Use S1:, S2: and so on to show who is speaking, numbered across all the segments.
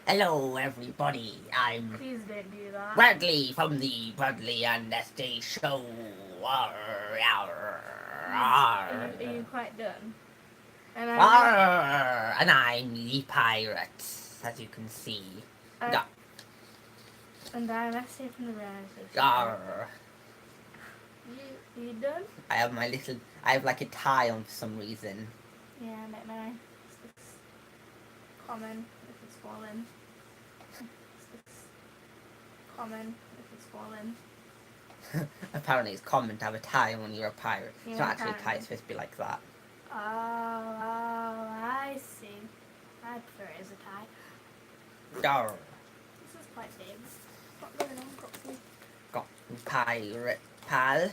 S1: Hello, everybody. I'm
S2: Please don't do that.
S1: Bradley from the Bradley and SJ Show.
S2: Are you quite done? And
S1: And I'm the pirate, as you can see.
S2: and I'm SJ from the reality show.
S1: Arr.
S2: You done?
S1: I have like a tie on for some reason.
S2: Yeah, I don't know. It's common if it's fallen. It's common if it's fallen.
S1: Apparently it's common to have a tie when you're a pirate.
S2: Yeah,
S1: It's not actually a tie,
S2: apparently.
S1: it's supposed to be like that.
S2: Oh, I see. I prefer it as a tie.
S1: Arr.
S2: This is quite big. What's going on, properly?
S1: Got pirate pal.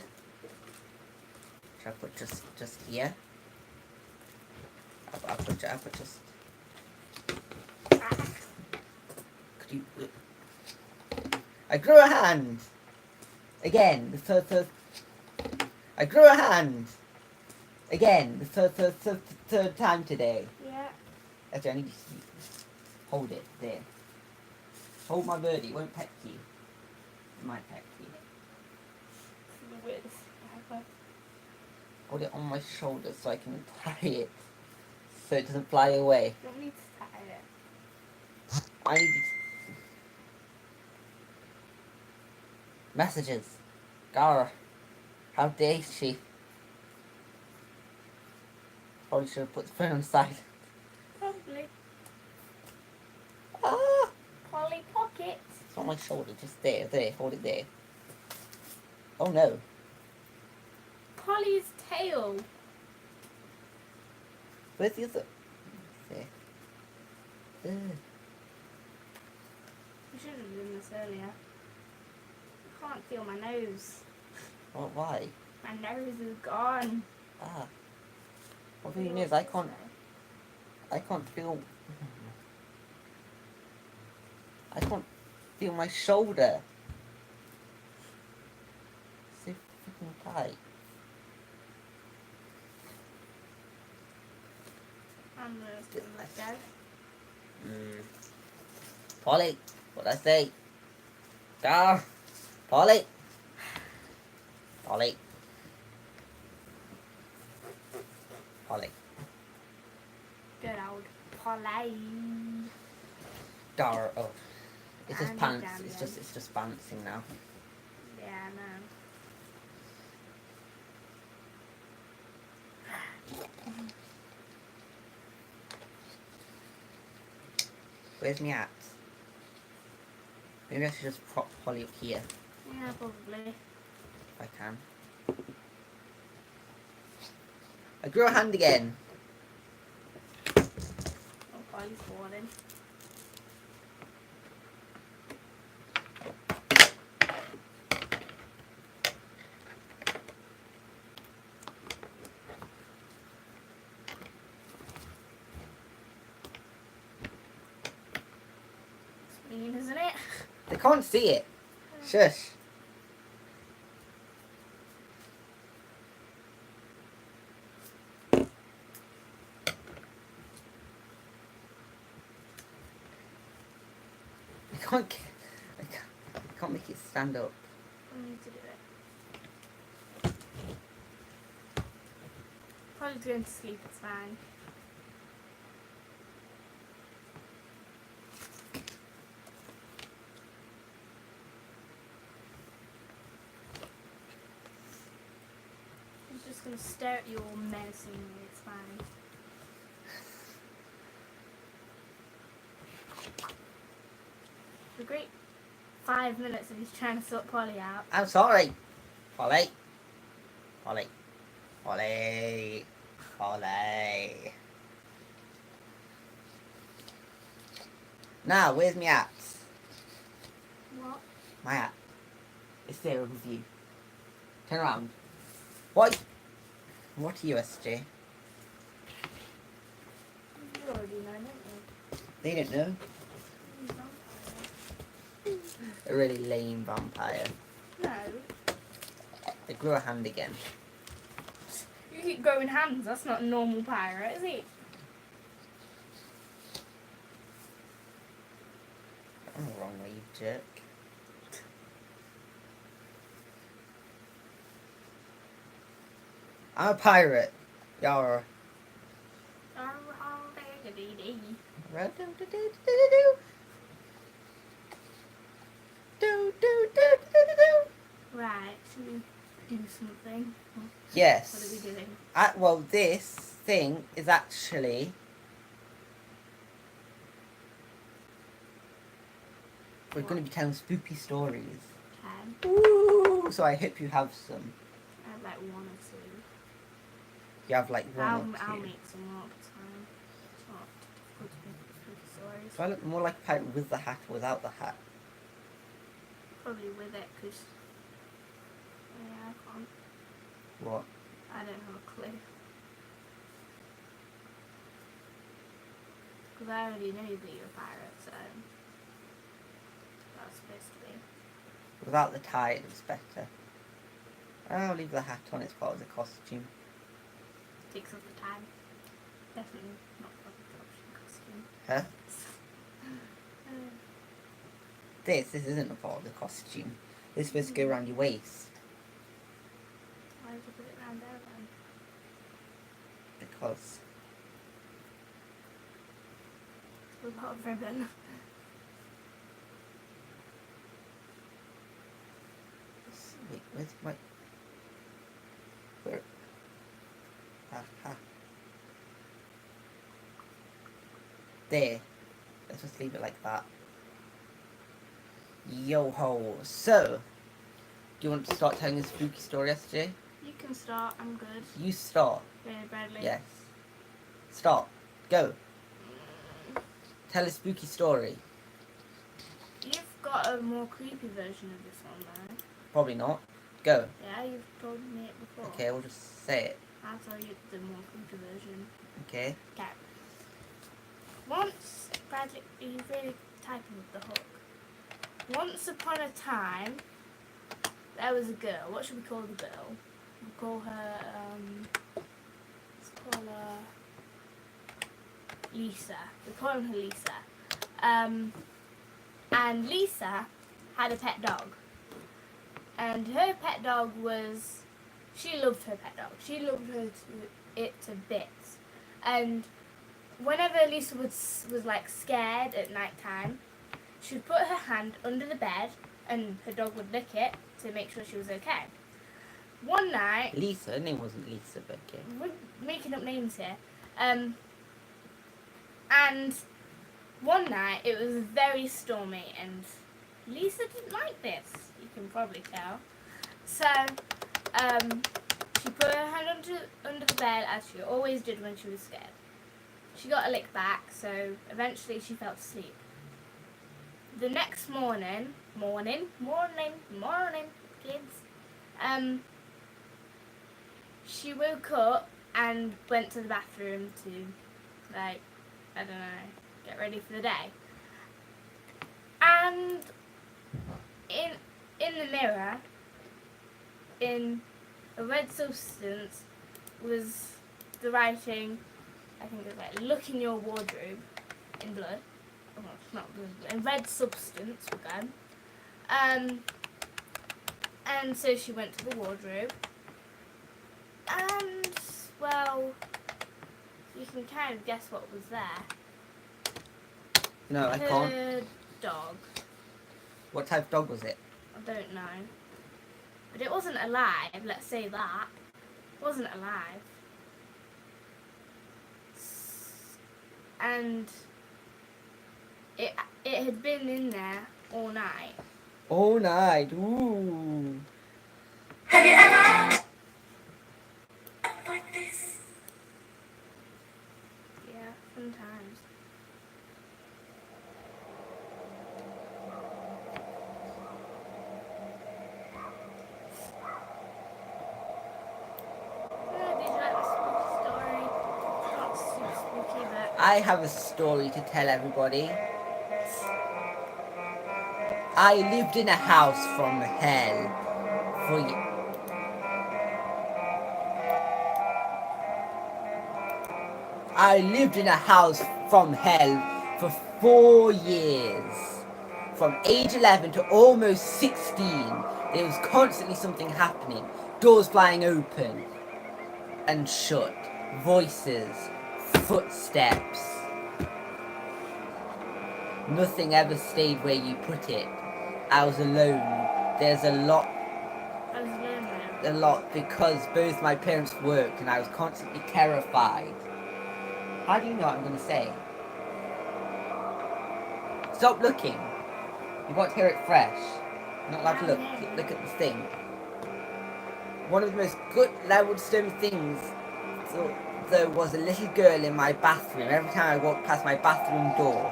S1: Should I put just here? I'll put just. Could you? I grew a hand. Again, the I grew a hand. Again, the third time today.
S2: Yeah.
S1: Actually, I need to hold it there. Hold my birdie. It won't peck you. It might peck you.
S2: The weirdest ever.
S1: Hold it on my shoulder so I can tie it, so it doesn't fly away.
S2: You want me to tie it?
S1: I need messages. Gara, how dare she? Probably should have put the phone on silent.
S2: Probably.
S1: Ah!
S2: Polly Pocket.
S1: It's on my shoulder, just there, hold it there. Oh no.
S2: Polly's tail.
S1: Where's the other? There. Ugh.
S2: You should have done this earlier. I can't feel my nose.
S1: Well, why?
S2: My nose is gone.
S1: Ah. What thing is, I can't feel... I can't feel my shoulder. So freaking tight.
S2: I'm just gonna let go.
S1: Polly, what'd I say? Go! Polly! Polly. Polly.
S2: Good old Polly.
S1: Dar. Oh. It's just
S2: And
S1: pants.
S2: down
S1: It's
S2: again.
S1: just bouncing now.
S2: Yeah, I know.
S1: Where's me at? Maybe I should just prop Polly up here
S2: Yeah, probably.
S1: if I can. I grew a hand again.
S2: Oh, Polly's falling. It's mean, isn't it?
S1: They can't see it. Shush. I can't make it stand up.
S2: I need to do it. Probably going to sleep, it's fine. I'm just going to stare at you all menacingly, it's fine. The great 5 minutes of he's trying to sort Polly out.
S1: I'm sorry. Polly. Polly. Polly. Polly. Now, where's my hat?
S2: What?
S1: My hat. It's there with you. Turn around. What? What are you, SJ?
S2: You already know, don't you?
S1: They don't know. A really lame vampire.
S2: No.
S1: They grew a hand again.
S2: You keep growing hands, that's not a normal pirate, is it?
S1: I'm the wrong way, you jerk. I'm a pirate. Yarr.
S2: Right, should we do something?
S1: Yes.
S2: What are we doing?
S1: Well, this thing is actually... We're going to be telling spooky stories.
S2: Okay.
S1: Ooh, so I hope you have some.
S2: I have like one or two.
S1: You have like one or two.
S2: I'll make some more time. It's not difficult to make spooky stories.
S1: Do I look more like a pirate with the hat or without the hat?
S2: Probably with it, because I can't.
S1: What?
S2: I don't have a clue. Because I already know that you're a pirate, so that's supposed to be.
S1: Without the tie, it looks better. I'll leave the hat on, it's part of the costume.
S2: Takes up the time. Definitely not part of the costume.
S1: Huh? This isn't a part of the costume. This is supposed to go around your waist.
S2: Why did you put it around there then?
S1: Because...
S2: With a lot of ribbon.
S1: Wait, where's my... Where... Aha. There. Let's just leave it like that. Yo-ho. So, do you want to start telling a spooky story, SJ?
S2: You can start, I'm good.
S1: You start.
S2: Okay, Bradley.
S1: Yes. Start. Go. Tell a spooky story.
S2: You've got a more creepy version of this one though.
S1: Probably not. Go.
S2: Yeah, you've told me it before.
S1: Okay, we'll just say it.
S2: I'll tell you the more creepy version.
S1: Okay.
S2: Okay. Once, Bradley, are you really typing with the hook? Once upon a time, there was a girl. What should we call the girl? We'll call her, let's call her Lisa. We're calling her Lisa. And Lisa had a pet dog. And her pet dog was, she loved her pet dog. She loved it to bits. And whenever Lisa was like scared at night time, she would put her hand under the bed and her dog would lick it to make sure she was okay. One night...
S1: Lisa? Her name wasn't Lisa, but okay.
S2: We're making up names here. And one night it was very stormy and Lisa didn't like this. You can probably tell. So, she put her hand under the bed as she always did when she was scared. She got a lick back, so eventually she fell asleep. The next morning, kids, she woke up and went to the bathroom to, like, I don't know, get ready for the day. And in the mirror, in a red substance, was the writing, I think it was like, look in your wardrobe, in blood. Oh, it's not blood, in red substance, we're going. And so she went to the wardrobe. And, well, you can kind of guess what was there.
S1: No, I can't.
S2: Her dog.
S1: What type of dog was it?
S2: I don't know. But it wasn't alive, let's say that. It wasn't alive. And it had been in there all night.
S1: All night. Ooh.
S3: Have you ever like this?
S2: Yeah, sometimes. Did you like the spooky story? Not super spooky, but
S1: I have a story to tell everybody. I lived in a house from hell for I lived in a house from hell for 4 years. from age 11 to almost 16, there was constantly something happening. Doors flying open and shut. Voices. Footsteps. Nothing ever stayed where you put it. I was alone. There's a lot
S2: I was alone there.
S1: a lot because both my parents worked and I was constantly terrified. How do you know what I'm going to say? Stop looking. You want to hear it fresh. You're not allowed to look. Look at the thing. One of the most good Loudstone things though was a little girl in my bathroom. Every time I walked past my bathroom door.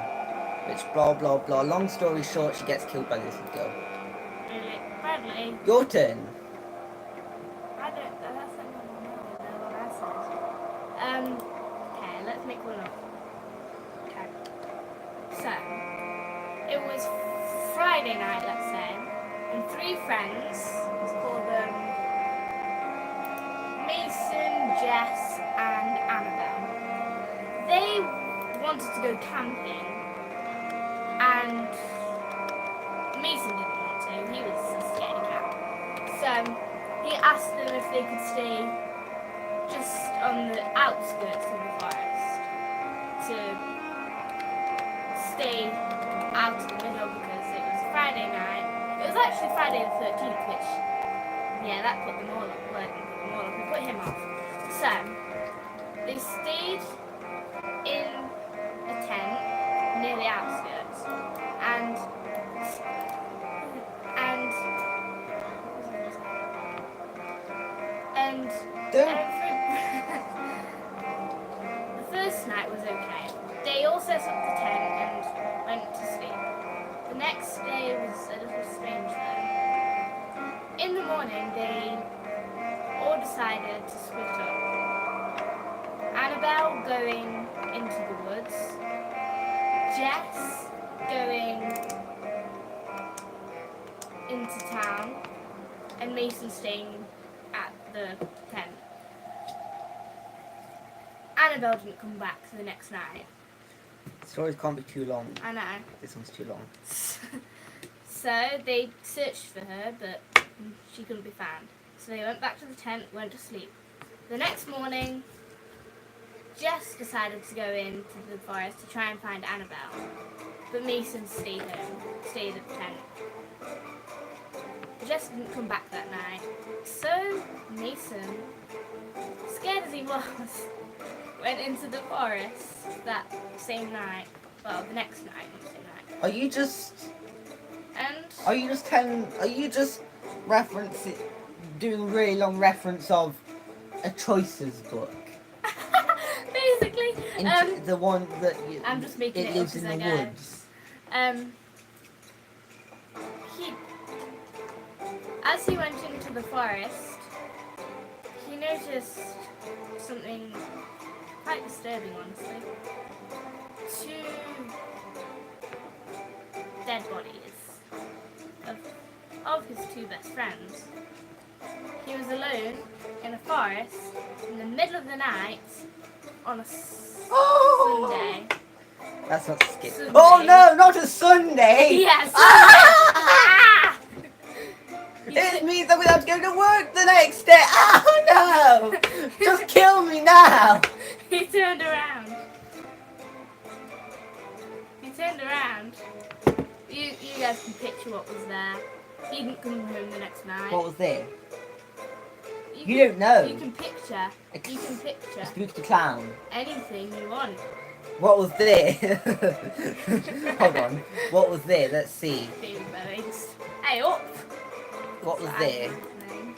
S1: Which blah blah blah. Long story short, she gets killed by this little girl.
S2: Really? Bradley.
S1: Your turn.
S2: I don't. That's not what I said. Okay, let's make one up. Okay. So, it was Friday night, let's say, and 3 friends, let's call them Mason, Jess, and Annabelle. They wanted to go camping, and Mason didn't want to. He was scared of camp. So, he asked them if they could stay just on the outskirts of the forest to stay out of the middle because it was Friday night. It was actually Friday the 13th, which, yeah, that put them all up. Well, it didn't put them all up, it put him off. So, they stayed in a tent near the outskirts, and the first night was okay. They all set up the tent and went to sleep. The next day was a little strange though. In the morning, they all decided to split up. Annabelle going into the woods, Jess going into town, and Mason staying at the tent. Annabelle didn't come back the next night.
S1: Stories can't be too long.
S2: I know.
S1: This one's too long.
S2: So they searched for her, but she couldn't be found. So they went back to the tent, went to sleep. The next morning, Jess decided to go into the forest to try and find Annabelle, but Mason stayed home, stayed at the tent. Jess didn't come back that night, so Mason, scared as he was, went into the forest that same night. Well, the next night, not the same night.
S1: Are you just doing a really long reference of a choices book?
S2: Basically,
S1: The one that
S2: I'm just making it
S1: lives
S2: up
S1: in
S2: as
S1: the
S2: I go.
S1: woods.
S2: As he went into the forest, he noticed something quite disturbing, honestly. 2 dead bodies of his 2 best friends. He was alone in a forest in the middle of the night on a Sunday.
S1: That's not scary.
S2: Sunday.
S1: Oh no, not a Sunday!
S2: Yes.
S1: Ah! It means that we have to go to work the next day. Oh no! Just kill me now!
S2: He turned around. You guys can picture what was there. He didn't come home the next night.
S1: What was there? You don't know.
S2: You can picture.
S1: Spooky the clown.
S2: Anything you want.
S1: What was there? Hold on. What was there? Let's see.
S2: Baby berries. Hey, up!
S1: What was
S2: That's
S1: there?
S2: Ivan's name.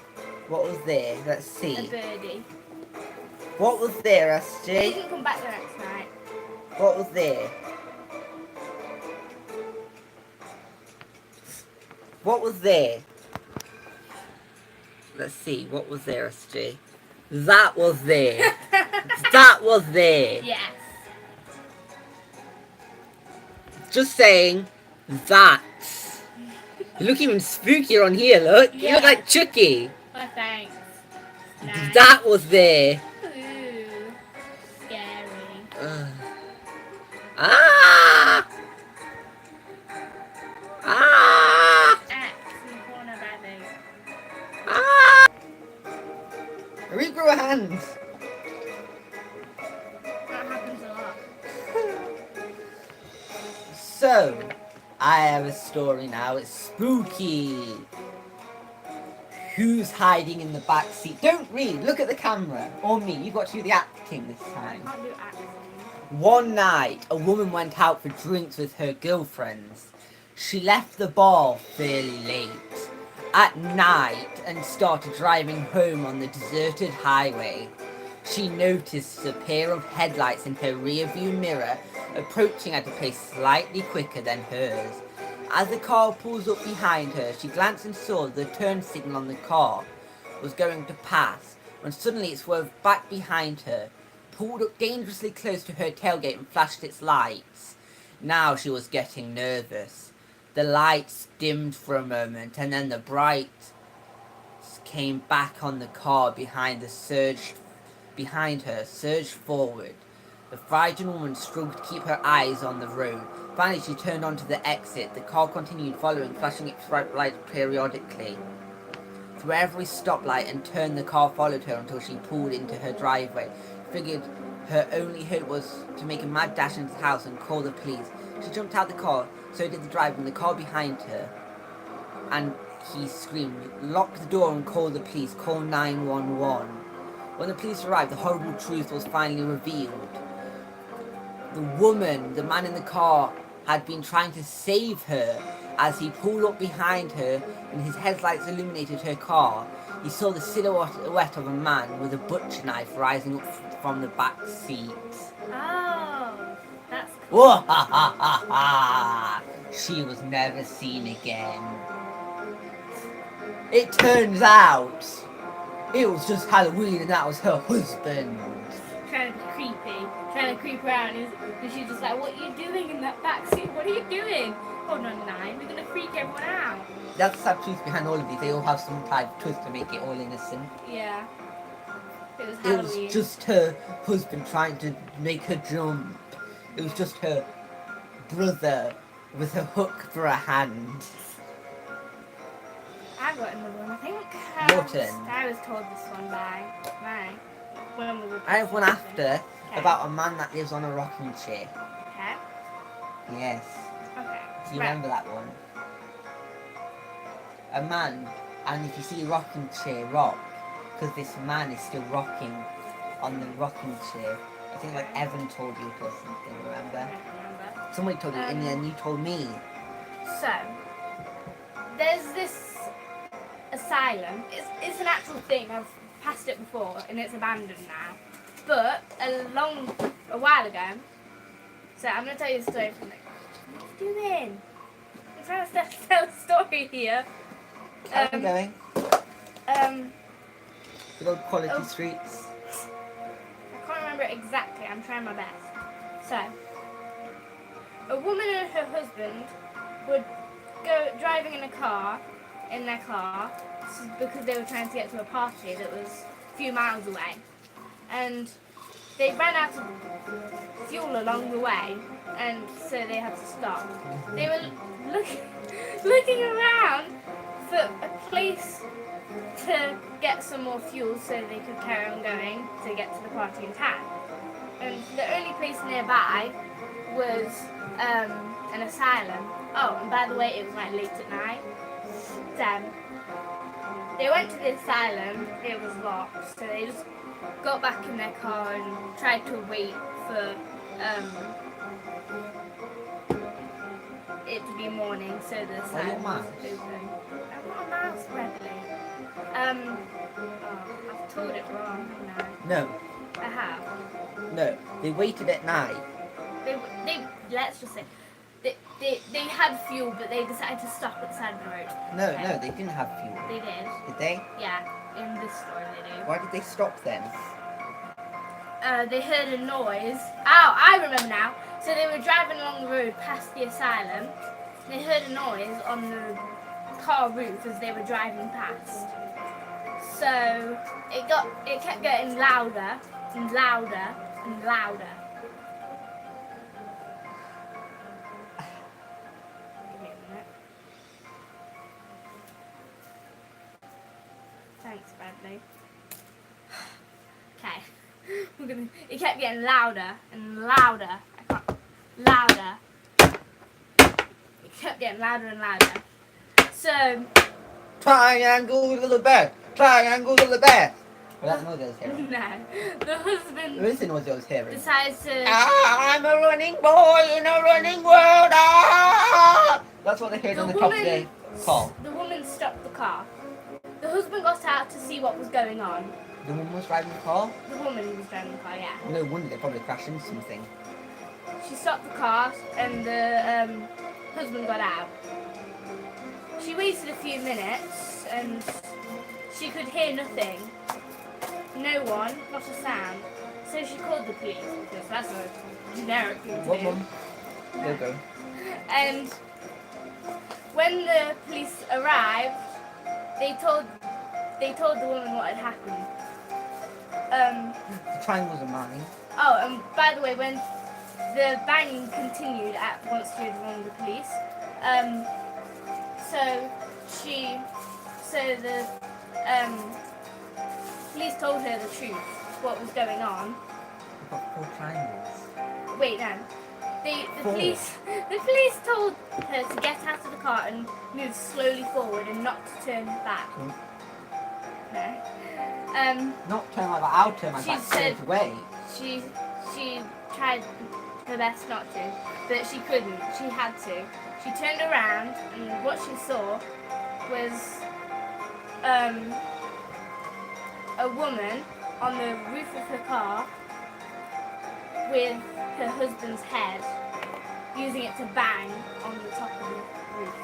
S1: What was there? Let's
S2: A
S1: see.
S2: birdie.
S1: What was there,
S2: He
S1: SJ?
S2: didn't come back the next night.
S1: What was there? What was there? Let's see. What was there, SJ? That was there. That was there.
S2: Yes.
S1: Just saying. That. You look even spookier on here, look. You
S2: Yeah.
S1: look like Chucky.
S2: Oh, thanks. Nice.
S1: That was there.
S2: Ooh. Scary.
S1: Ah! So, I have a story now. It's spooky. Who's hiding in the back seat? Don't read. Look at the camera. Or me. You've got to do the acting this
S2: I
S1: time.
S2: can't do acting.
S1: One night, a woman went out for drinks with her girlfriends. She left the bar fairly late at night and started driving home on the deserted highway. She noticed a pair of headlights in her rearview mirror approaching at a pace slightly quicker than hers. As the car pulls up behind her, she glanced and saw the turn signal on the car was going to pass when suddenly it swerved back behind her, pulled up dangerously close to her tailgate and flashed its lights. Now she was getting nervous. The lights dimmed for a moment and then the bright came back on the car behind her, surged forward. The frightened woman struggled to keep her eyes on the road. Finally, she turned onto the exit. The car continued following, flashing its bright lights periodically. Through every stoplight and turn, the car followed her until she pulled into her driveway. She figured her only hope was to make a mad dash into the house and call the police. She jumped out the car, so did the driver in the car behind her. And he screamed, "Lock the door and call the police, call 911. When the police arrived, the horrible truth was finally revealed. The man in the car, had been trying to save her. As he pulled up behind her and his headlights illuminated her car, he saw the silhouette of a man with a butcher knife rising up from the back seat.
S2: Oh, that's cool.
S1: Whoa, ha, ha, ha, ha. She was never seen again. It turns out it was just Halloween and that was her husband.
S2: Trying to be creepy, trying to creep around, and she's just like, "What are you doing in that back seat? What are you doing? Hold on, 9, we're gonna freak everyone out."
S1: That's the sad truth behind all of these. They all have some type of twist to make it all innocent.
S2: Yeah. It was
S1: It
S2: Halloween.
S1: was just her husband trying to make her jump. It was just her brother with a hook for a hand.
S2: I've got another one, I think.
S1: Your turn.
S2: I was told this one by when we were
S1: I have one after
S2: Okay.
S1: about a man that lives on a rocking chair.
S2: Okay.
S1: Yes.
S2: Okay.
S1: Do you
S2: Right.
S1: remember that one? A man, and if you see a rocking chair rock, because this man is still rocking on the rocking chair. I think like Evan told you or something,
S2: I
S1: remember?
S2: don't remember.
S1: Somebody told you, and then you told me.
S2: So, there's this asylum. It's an actual thing. I've passed it before, and it's abandoned now. But a while ago. So I'm gonna tell you the story from it. What are you doing? I'm trying to tell a story here.
S1: How's it going? Good old quality
S2: Oh.
S1: streets.
S2: I can't remember it exactly. I'm trying my best. So, a woman and her husband would go driving in their car, because they were trying to get to a party that was a few miles away, and they ran out of fuel along the way, and so they had to stop. They were looking around for a place to get some more fuel so they could carry on going to get to the party in town. And the only place nearby was an asylum. Oh, and by the way, it was like late at night. So they went to the asylum, it was locked, so they just got back in their car and tried to wait for it to be morning so the asylum was open. I'm not a mouse, Bradley. Oh, I've told it wrong, haven't
S1: No,
S2: I? I have.
S1: no. They waited at night.
S2: They let's just say they had fuel, but they decided to stop at the side of the road.
S1: No,
S2: Okay.
S1: no, they didn't have fuel.
S2: They did.
S1: Did they?
S2: Yeah, in this story they do.
S1: Why did they stop then?
S2: They heard a noise. Oh, I remember now. So they were driving along the road past the asylum. They heard a noise on the car roof as they were driving past. So it kept getting louder and louder and louder. Give me a minute. Thanks, Bradley. Okay. It kept getting louder and louder. Louder kept getting louder and louder. So,
S1: Triangle to the best. Triangle to the best. Well, that's not what I was hearing.
S2: no, the husband
S1: Listen what I was hearing.
S2: decides to.
S1: I'm a running boy in a running world. Ah! That's what they heard on the top of the call.
S2: The woman stopped the car. The husband got out to see what was going on.
S1: The woman was driving the car?
S2: The woman who was driving the car, yeah.
S1: No wonder they probably crashed into something.
S2: She stopped the car and the husband got out. She waited a few minutes and she could hear nothing. No one, not a sound. So she called the police because that's a generic thing to
S1: What,
S2: do.
S1: Mum? Go.
S2: And when the police arrived, they told the woman what had happened.
S1: The triangles are mine.
S2: Oh, and by the way, when the banging continued once she had rung the police, so the police told her the truth, what was going on.
S1: I've got 4 triangles.
S2: Wait, no. The police told her to get out of the car and move slowly forward and not to turn back. No.
S1: Not turn like that, I'll turn my
S2: She
S1: back
S2: said-
S1: straight away.
S2: She tried her best not to, but she couldn't. She had to. She turned around and what she saw was a woman on the roof of her car with her husband's head, using it to bang on the top of the roof.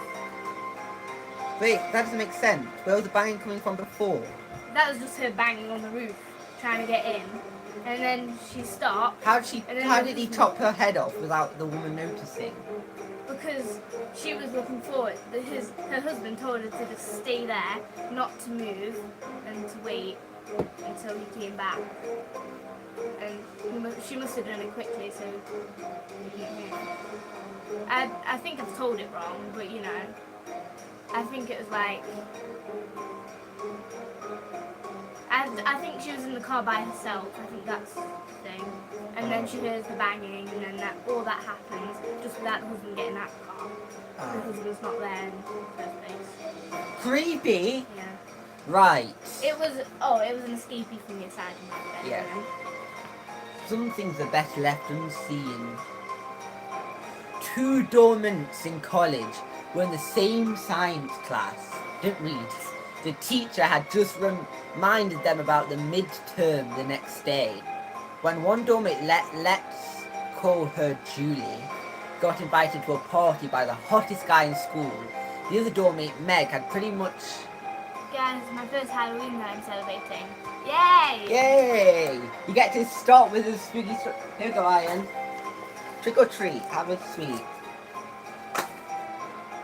S1: Wait, that doesn't make sense. Where was the banging coming from before?
S2: That was just her banging on the roof, trying to get in. And then she stopped
S1: How
S2: then
S1: did he chop her head off without the woman noticing?
S2: because she was looking forward. Her husband told her to just stay there, not to move, and to wait until he came back. And she must have done it quickly, so he didn't move. I think I've told it wrong, but you know, I think it was like. I think she was in the car by herself. I think that's the thing. And then she hears the banging, and then all that happens just without the husband getting out of the car. The husband's not there in the first place.
S1: Creepy.
S2: Yeah.
S1: Right.
S2: It was an escapee from the asylum.
S1: Yeah.
S2: You know?
S1: Some things are best left unseen. 2 dormants in college were in the same science class. Don't read. The teacher had just reminded them about the midterm the next day. When one dormant, let's call her Julie, got invited to a party by the hottest guy in school, the other dormant, Meg, had pretty much...
S2: Guys, my first Halloween that I'm celebrating. Yay!
S1: Yay! You get to start with a spooky story. Here we go, Ian. Trick or treat, have a sweet.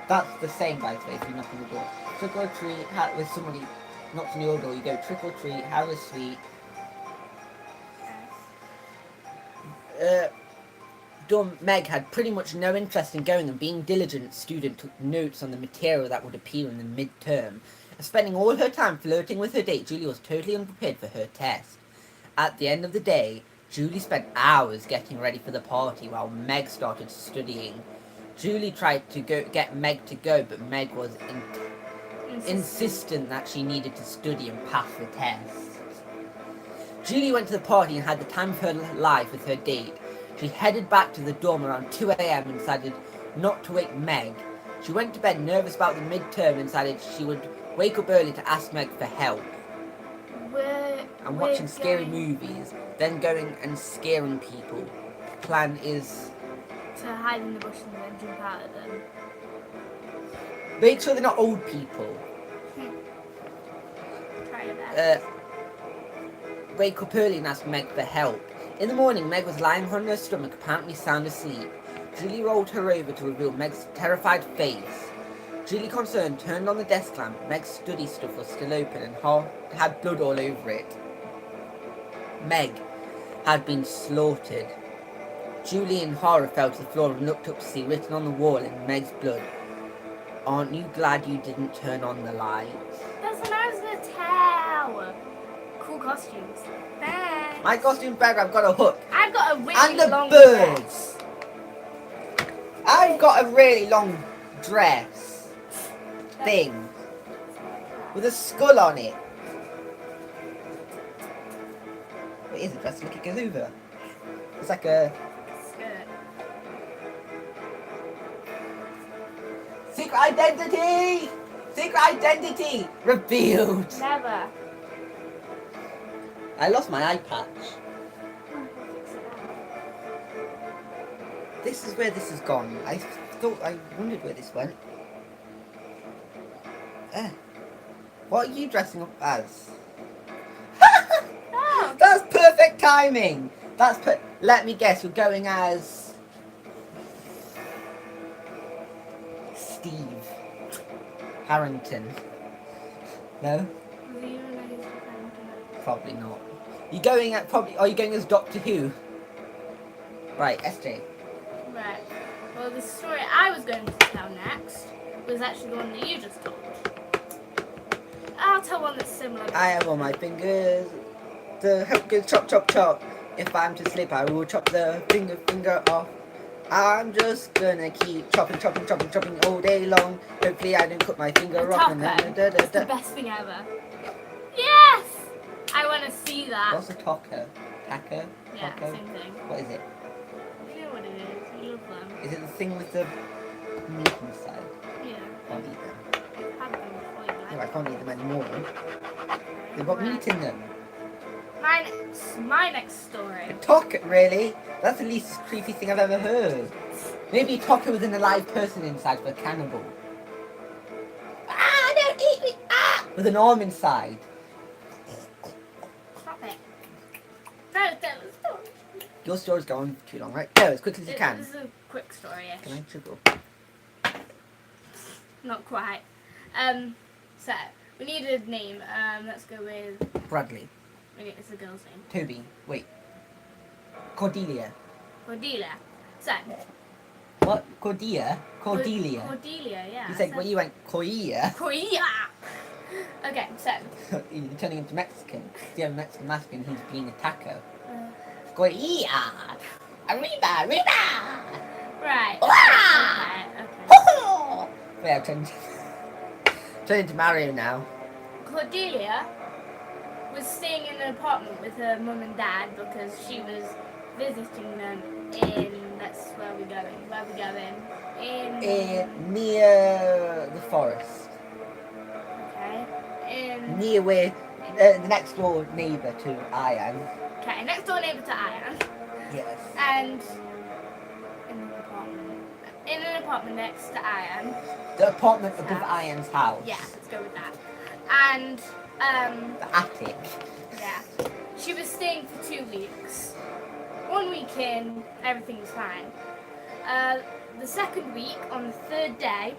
S1: That's the same, by the way, if you knock on the door. Trick or treat, with somebody knocks on your door, you go trick or treat, have a sweet. Meg had pretty much no interest in going, and being diligent student took notes on the material that would appear in the midterm. Spending all her time flirting with her date, Julie was totally unprepared for her test. At the end of the day, Julie spent hours getting ready for the party while Meg started studying. Julie tried to get Meg to go, but Meg was insistent that she needed to study and pass the test. Julie went to the party and had the time of her life with her date. She headed back to the dorm around 2 a.m. and decided not to wake Meg. She went to bed nervous about the midterm and decided she would wake up early to ask Meg for help. And watching scary movies, then going and scaring people. Plan is...
S2: to hide in the bush and then jump out at them.
S1: make sure they're not old people.
S2: Try your best.
S1: Wake up early and ask Meg for help. In the morning, Meg was lying on her stomach, apparently sound asleep. Julie rolled her over to reveal Meg's terrified face. Julie, concerned, turned on the desk lamp. Meg's study stuff was still open and had blood all over it. Meg had been slaughtered. Julie, in horror, fell to the floor and looked up to see written on the wall in Meg's blood, "Aren't you glad you didn't turn on the lights?"
S2: That's what I was gonna tell. Cool costumes. Thanks.
S1: My costume bag, I've got a hook.
S2: I've got a really
S1: And the
S2: long
S1: birds.
S2: dress.
S1: I've got a really long dress thing with a skull on it. What is it? Dress like a galuva. It's like a
S2: Skirt.
S1: secret identity. Secret identity revealed.
S2: Never.
S1: I lost my eye patch. This is where this has gone. I wondered where this went. What are you dressing up as?
S2: Oh.
S1: That's perfect timing. Let me guess. You're going as Steve Harrington. No, probably not. You're going at Are you going as Doctor Who? Right, SJ.
S2: Right. Well, the story I was going to tell next was actually the one that you just told. I'll tell one that's similar.
S1: I have on my fingers. The help goes chop chop chop. If I'm to slip, I will chop the finger off. I'm just gonna keep chopping all day long. Hopefully I don't cut my finger off.
S2: It's the best thing ever. Yes! I want to see that.
S1: What's a taco? Taco?
S2: Yeah,
S1: Taco?
S2: same thing.
S1: What is it?
S2: You know what it is. You love them.
S1: Is it the thing with the meat inside?
S2: Yeah.
S1: I can't eat them.
S2: I've had them before. You like
S1: No, I can't eat them anymore.
S2: them.
S1: They've got
S2: Right.
S1: meat in them.
S2: My next story.
S1: Taco, really? That's the least creepy thing I've ever heard. Maybe a taco with an alive person inside for a cannibal. Ah, don't eat me! Ah! With an arm inside.
S2: Stop it. Tell the story.
S1: Your story's going too long, right? Go as quickly as you can.
S2: This is a quick story-ish.
S1: Can I triple?
S2: Not quite. So we need a name. Let's go with.
S1: Bradley.
S2: Okay, it's a girl's name.
S1: Toby. Wait. Cordelia.
S2: Cordelia. So.
S1: What? Cordelia? Cordelia.
S2: Cordelia, yeah.
S1: You said, well, you went Cordelia.
S2: Cordelia. Okay, so.
S1: You're turning into Mexican. The other Mexican Mexican, he's being a taco.
S2: Uh,
S1: Cordelia. Arriba, arriba.
S2: right.
S1: Ah!
S2: Okay.
S1: Wait, I'm turning into Mario now.
S2: Cordelia was staying in an apartment with her mum and dad because she was visiting them in. That's where we're going. Where we going?
S1: Near the forest.
S2: Okay. In.
S1: Near where the next door neighbour to Ian.
S2: Okay, next door neighbour to Ian.
S1: Yes.
S2: And in an apartment next to Ian.
S1: The apartment above Ian's house.
S2: Yeah, let's go with that. And
S1: The attic.
S2: yeah, she was staying for 2 weeks. 1 week in, everything was fine. The second week, on the third day,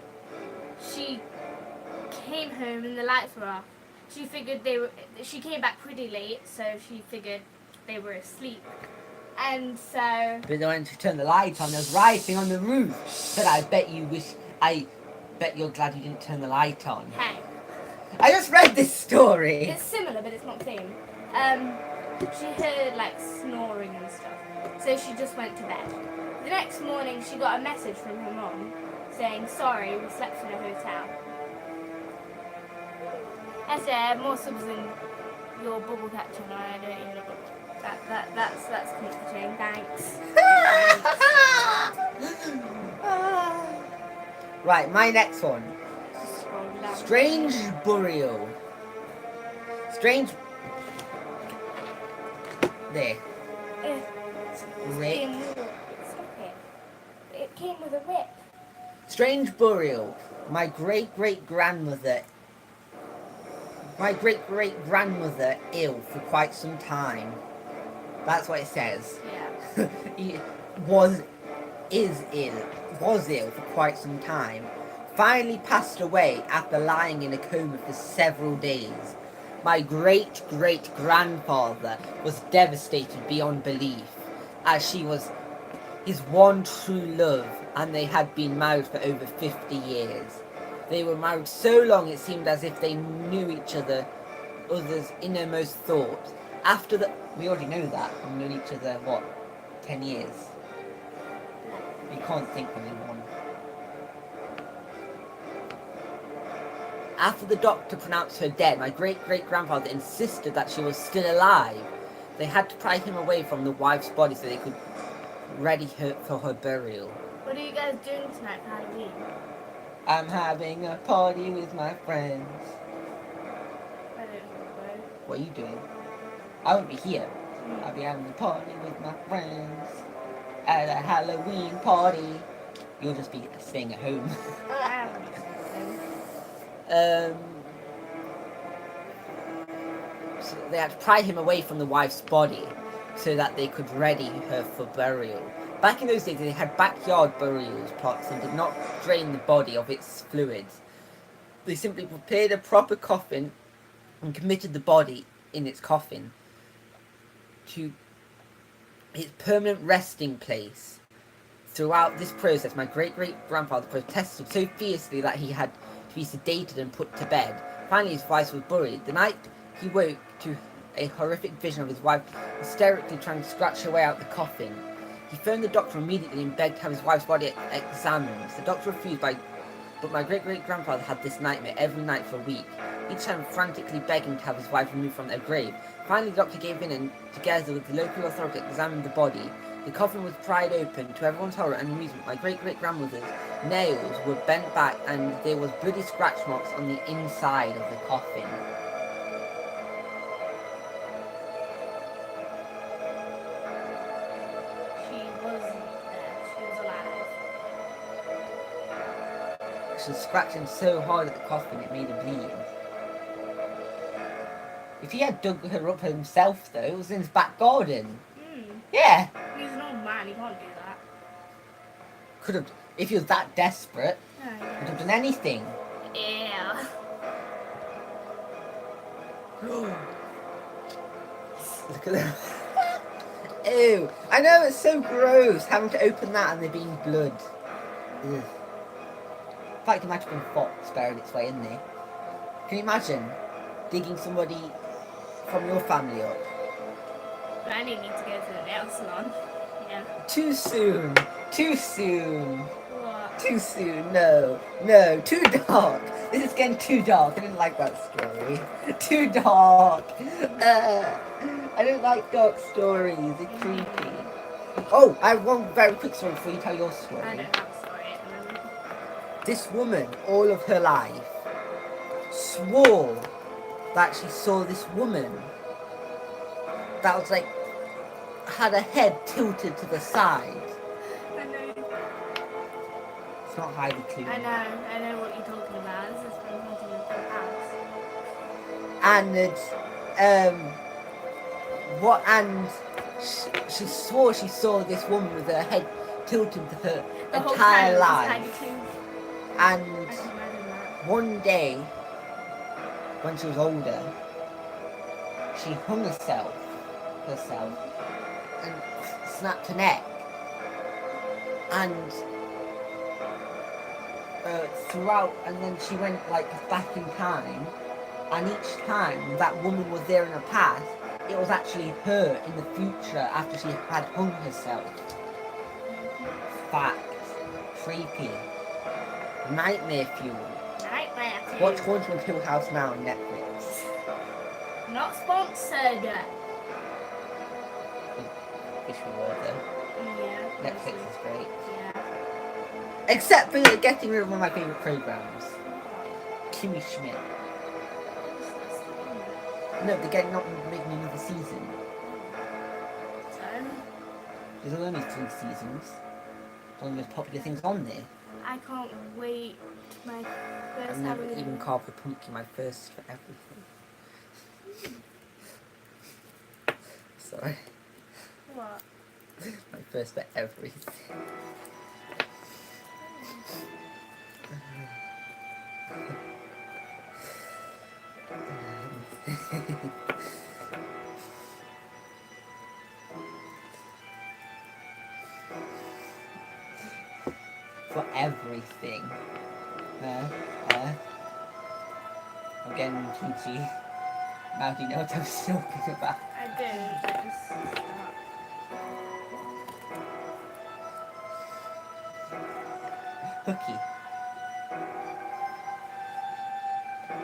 S2: she came home and the lights were off. She figured she came back pretty late, so she figured they were asleep. And so.
S1: But then when she turned the light on, there was writing on the roof. Said, I bet you're glad you didn't turn the light on.
S2: Hey.
S1: I just read this story.
S2: It's similar, but it's not the same. She heard like snoring and stuff, so she just went to bed. The next morning, she got a message from her mom saying, "Sorry, we slept in a hotel." I said, "More subs in your bubble catcher, and I don't even know that's comforting. Thanks."
S1: Right, my next one.
S2: Scroll down.
S1: Strange burial. Strange. There. Whip.
S2: Stop it. It came with a whip.
S1: Strange burial. My great great grandmother ill for quite some time. That's what it says.
S2: Yeah.
S1: He was ill for quite some time. Finally passed away after lying in a coma for several days. My great great grandfather was devastated beyond belief, as she was his one true love, and they had been married for over 50 years. They were married so long it seemed as if they knew each other's innermost thoughts. We already know that. We've known each other, 10 years? You can't think of anyone. After the doctor pronounced her dead, my great-great-grandfather insisted that she was still alive. They had to pry him away from the wife's body so they could ready her for her burial.
S2: What are you guys doing tonight for Halloween?
S1: I'm having a party with my friends.
S2: I don't know.
S1: What are you doing? I won't be here. I'll be having a party with my friends at a Halloween party. You'll just be staying at home. So they had to pry him away from the wife's body so that they could ready her for burial. Back in those days, they had backyard burial plots and did not drain the body of its fluids. They simply prepared a proper coffin and committed the body in its coffin to its permanent resting place. Throughout this process, my great-great-grandfather protested so fiercely that he had to be sedated and put to bed. Finally, his wife was buried. The night he woke to a horrific vision of his wife hysterically trying to scratch her way out the coffin. He phoned the doctor immediately and begged to have his wife's body examined. The doctor refused, but my great-great-grandfather had this nightmare every night for a week, each time frantically begging to have his wife removed from their grave. Finally, the doctor gave in and, together with the local authority, examined the body. The coffin was pried open. To everyone's horror and amusement, my great-great-grandmother's nails were bent back and there was bloody scratch marks on the inside of the coffin. She was scratching so hard at the coffin it made her bleed. If he had dug her up himself though, it was in his back garden. Yeah.
S2: He's an old man, he can't do that.
S1: Could have, if he was that desperate, could have done anything.
S2: Yeah.
S1: Look at that. Ew. I know, it's so gross having to open that and there being blood. Ugh. In fact, it might have been a fox buried its way in there. Can you imagine digging somebody from your family up?
S2: But I didn't need to go to the nail salon. Yeah.
S1: Too soon. Too soon.
S2: What?
S1: Too soon. No. No. Too dark. This is getting too dark. I didn't like that story. Too dark. I don't like dark stories. They're creepy. Oh, I have one very quick story before you tell your story.
S2: I don't have a story at the moment.
S1: This woman, all of her life, swore that she saw this woman that was like, had her head tilted to the side.
S2: I know.
S1: It's not highly clear.
S2: I know what you're talking about. This is from Haunting of Hill House.
S1: And she swore she saw this woman with her head tilted to her
S2: The whole
S1: entire
S2: time
S1: life.
S2: it was kind of
S1: And
S2: I can imagine that.
S1: one day, when she was older, she hung herself and snapped her neck. And throughout, and then she went like back in time, and each time that woman was there in the past, it was actually her in the future after she had hung herself. Fact. Creepy. Nightmare fuel.
S2: Nightmare fuel.
S1: Watch Haunting of Hill House now on Netflix.
S2: Not sponsored.
S1: Wish we were though.
S2: Yeah.
S1: Netflix is great.
S2: Yeah.
S1: Except for getting rid of one of my favourite programmes. Kimmy Schmidt. No, they're not making another season.
S2: So,
S1: There's only 3 seasons. One of the most popular things on there.
S2: I can't wait my first
S1: I've never
S2: Halloween.
S1: even carved a pumpkin, my first for everything. Sorry.
S2: What?
S1: My first for everything. For everything. I'm getting peachy. Now do you know what I'm talking about?
S2: I don't. I just stop.
S1: Hooky.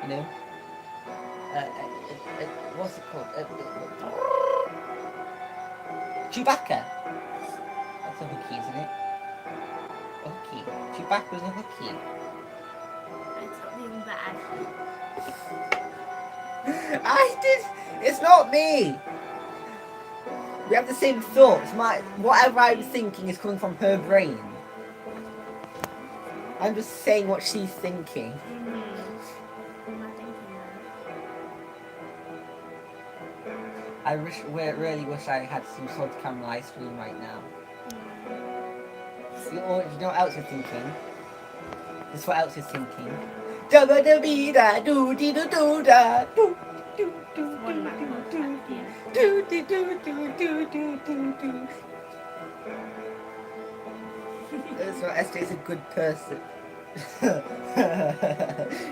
S1: you know. What's it called? Chewbacca. That's a hooky, isn't it? A hooky. Chewbacca's a hooky.
S2: It's something bad.
S1: I did. It's not me. We have the same thoughts. Whatever I'm thinking is coming from her brain. I'm just saying what she's thinking.
S2: I'm not thinking that.
S1: I really wish I had some salted caramel ice cream right now. You know what else you're thinking? This is what else you're thinking. Da ba da bee da do dee do do da do do do
S2: One that contract, yeah.
S1: do do do do do do do do. That's what SJ's a good person.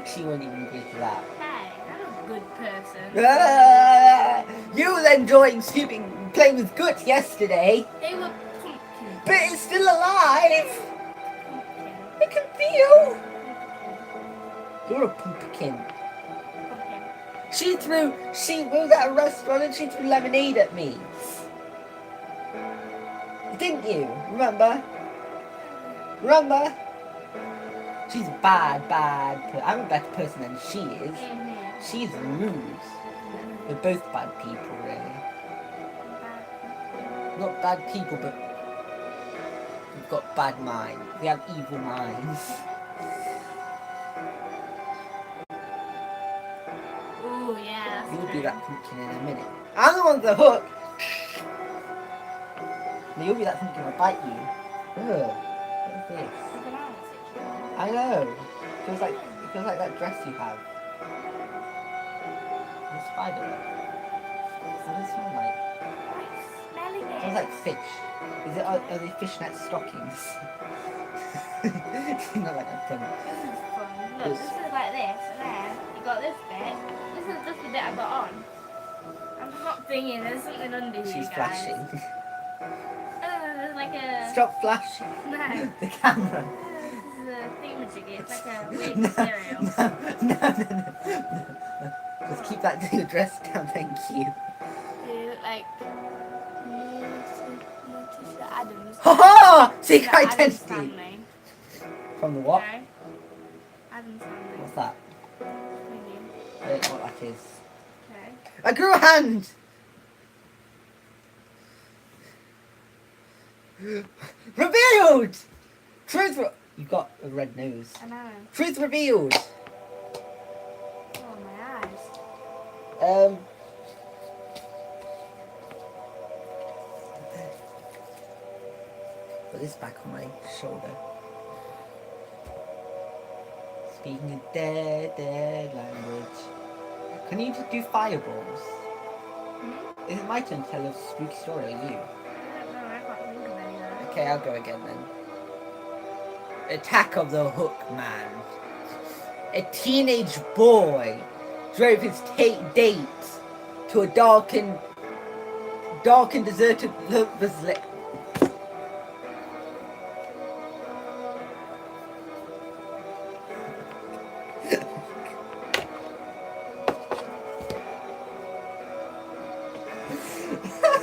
S1: She won't even agree to that.
S2: Hey, I'm a good person.
S1: Ah, you were enjoying playing with Guts yesterday,
S2: They were pumpkin.
S1: but it's still alive.
S2: Pumpkin.
S1: I can feel. You're a pumpkin.
S2: Pumpkin.
S1: She was at a restaurant and she threw lemonade at me. Didn't you? Remember? She's bad. I'm a better person than she is. She's rude. We're both bad people, really. Not bad people, but we've got bad minds. We have evil minds.
S2: Oh yeah, that's
S1: You'll be
S2: true.
S1: that pumpkin in a minute. I'm the one with the hook. No, you'll be that pumpkin. I'll bite you. Ugh. What is this?
S2: The banana situation.
S1: I know. It feels like that dress you have. The spider web. What does it smell like?
S2: I'm smelling
S1: It
S2: it.
S1: smells like fish. Are they fishnet stockings? Not like a pun.
S2: This is fun. Look, this is like this, and then you got this bit. This is just the bit I got on. I'm not thinking, there's something under here,
S1: She's
S2: guys.
S1: flashing.
S2: There's like a...
S1: Stop flashing.
S2: No.
S1: The camera.
S2: This is a thingamajiggy. It's like a weird
S1: No,
S2: cereal.
S1: no. Just keep that to your dress down, thank you.
S2: They look like... Morticia Adams.
S1: Ha ha! Secret
S2: The Addams
S1: identity.
S2: family.
S1: From the what?
S2: No. Adams family.
S1: What's that?
S2: Maybe.
S1: I don't know what that is.
S2: Okay.
S1: I grew a hand! Revealed! You've got a red nose.
S2: I know.
S1: Truth revealed!
S2: Oh, my eyes.
S1: Put this back on my shoulder. Speaking of dead language. Can you just do fireballs?
S2: Hmm?
S1: Is it my turn to tell a spooky story or you?
S2: I don't know. I can't think of any now.
S1: Okay, I'll go again then. Attack of the Hook Man. A teenage boy drove his date to a dark and deserted lover's lane.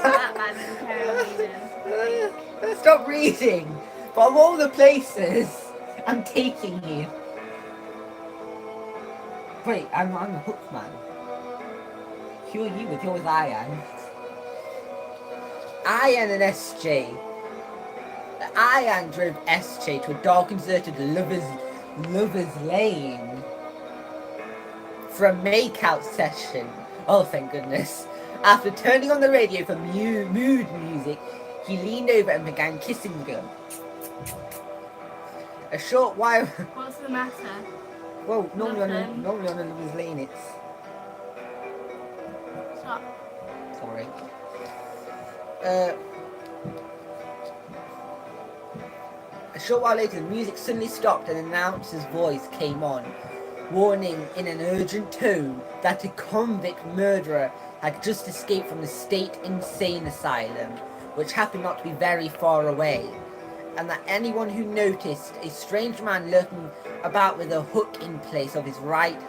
S2: That bad in Carolina.
S1: Stop reading! But of all the places, I'm taking you. Wait, I'm the Hook Man. Who are you with? You're with Ian. Ian and SJ. Ian drove SJ to a dark and deserted lover's lane for a makeout session. Oh, thank goodness. After turning on the radio for mood music, he leaned over and began kissing the girl. A short while...
S2: What's the matter?
S1: Well, normally on
S2: Nothing.
S1: a lover's lane it's...
S2: Stop.
S1: Sorry. A short while later, the music suddenly stopped and an announcer's voice came on, warning in an urgent tone that a convict murderer had just escaped from the state insane asylum, which happened not to be very far away, and that anyone who noticed a strange man lurking about with a hook in place of his right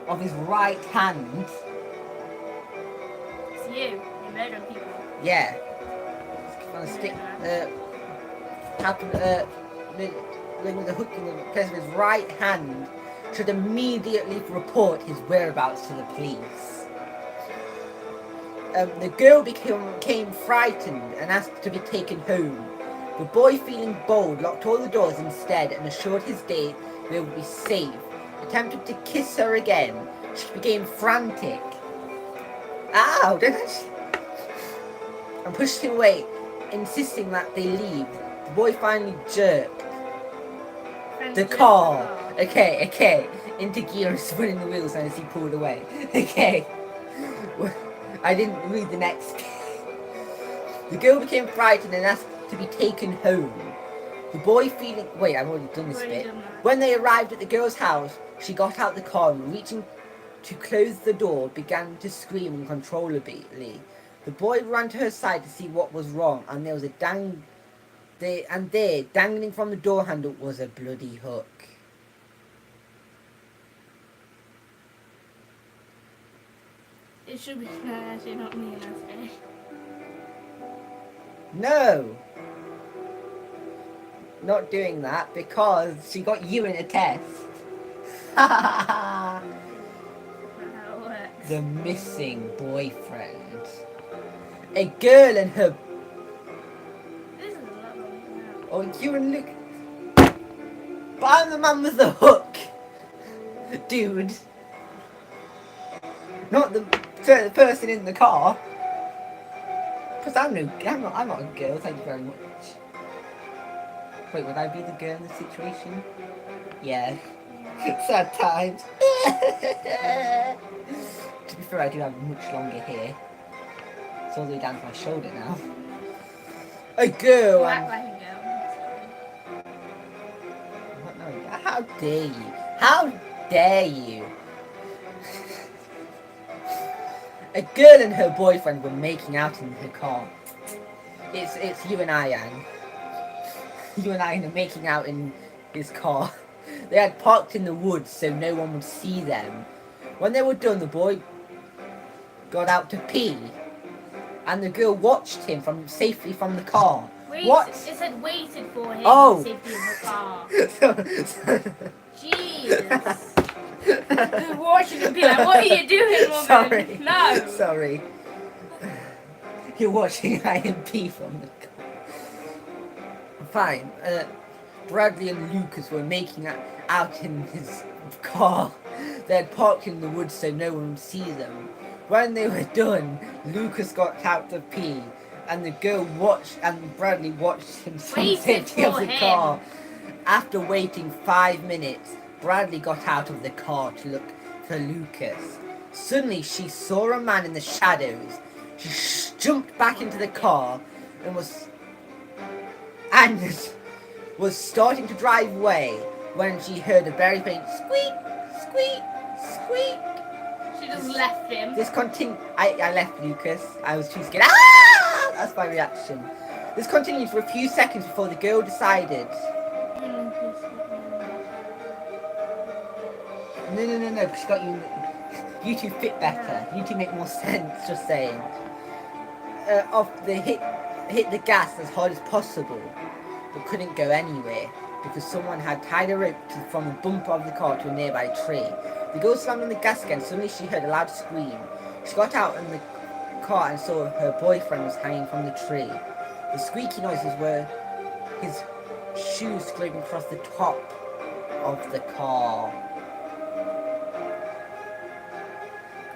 S1: of his right hand.
S2: It's you. You're murdering people.
S1: Yeah. On a stick. Happened. With a hook in the place of his right hand. Should immediately report his whereabouts to the police. The girl became frightened and asked to be taken home. The boy, feeling bold, locked all the doors instead and assured his date they would be safe. Attempted to kiss her again. She became frantic. Ow! And pushed him away, insisting that they leave. The boy finally jerked the car. Okay. Into gear and spinning the wheels as he pulled away. Okay. I didn't read the next. The girl became frightened and asked to be taken home. The boy, feeling... Wait, I've already done this bit. When they arrived at the girl's house, she got out the car and, reaching to close the door, began to scream uncontrollably. The boy ran to her side to see what was wrong, and there was dangling from the door handle was a bloody hook.
S2: It should be actually not me, that's it.
S1: No! Not doing that because she got you in a test.
S2: How it works.
S1: The missing boyfriend. A girl and her...
S2: This is a lot more now.
S1: Oh, you and Luke... But I'm the man with the hook! Dude. Not the person in the car. Because I'm not a girl, thank you very much. Wait, would I be the girl in the situation? Yeah. Sad times. To be fair, I do have much longer hair. It's all the way down to my shoulder now. A girl!
S2: You act like a girl.
S1: How dare you? How dare you? A girl and her boyfriend were making out in her car. It's you and I, Anne. You and I are making out in his car. They had parked in the woods so no one would see them. When they were done, the boy got out to pee, and the girl watched him safely from the car. What?
S2: It said waited for him
S1: Oh.
S2: safely in the car.
S1: Jeez.
S2: Jeez. You're watching him be like, what are you doing, woman?
S1: Sorry.
S2: No.
S1: Sorry. You're watching IMP from the car. Fine. Bradley and Lucas were making out in his car. They had parked in the woods so no one would see them. When they were done, Lucas got out to pee, and the girl watched, and Bradley watched him from the safety of the car. After waiting 5 minutes, Bradley got out of the car to look for Lucas. Suddenly, she saw a man in the shadows. She jumped back into the car and was starting to drive away when she heard a very faint squeak, squeak, squeak.
S2: She just left him.
S1: This continued. I left Lucas. I was too scared. Ah! That's my reaction. This continued for a few seconds before the girl decided. No, because she got you. You two fit better. You two make more sense. Just saying. Hit the gas as hard as possible, but couldn't go anywhere because someone had tied a rope from the bumper of the car to a nearby tree. The girl slammed on the gas again. Suddenly she heard a loud scream. She got out in the car and saw her boyfriend was hanging from the tree. The squeaky noises were his shoes scraping across the top of the car.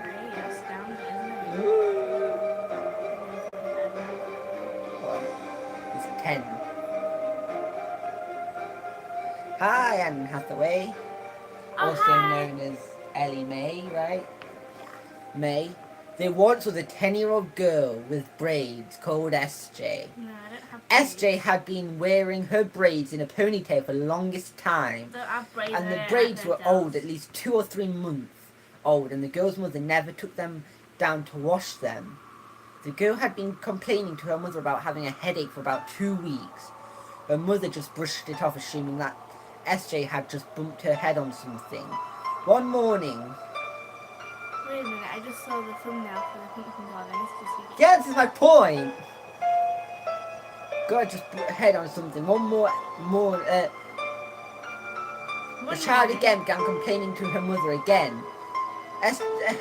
S2: Great, astounding, isn't it?
S1: It's 10. Hi, Anne Hathaway. Also known as Ellie Mae, right? May. There once was a 10-year-old girl with braids called SJ.
S2: No, I don't have
S1: SJ had been wearing her braids in a ponytail for the longest time.
S2: Don't have braids.
S1: And the braids were old, at least 2 or 3 months old, and the girl's mother never took them down to wash them. The girl had been complaining to her mother about having a headache for about 2 weeks. Her mother just brushed it off, assuming that SJ had just bumped her head on something. One morning,
S2: Wait a minute, I just saw the thumbnail for the pumpkin carving. Let's just see.
S1: Yeah, this is my point. Gotta just head on something. One more. The
S2: One
S1: child
S2: morning-
S1: again began complaining to her mother again.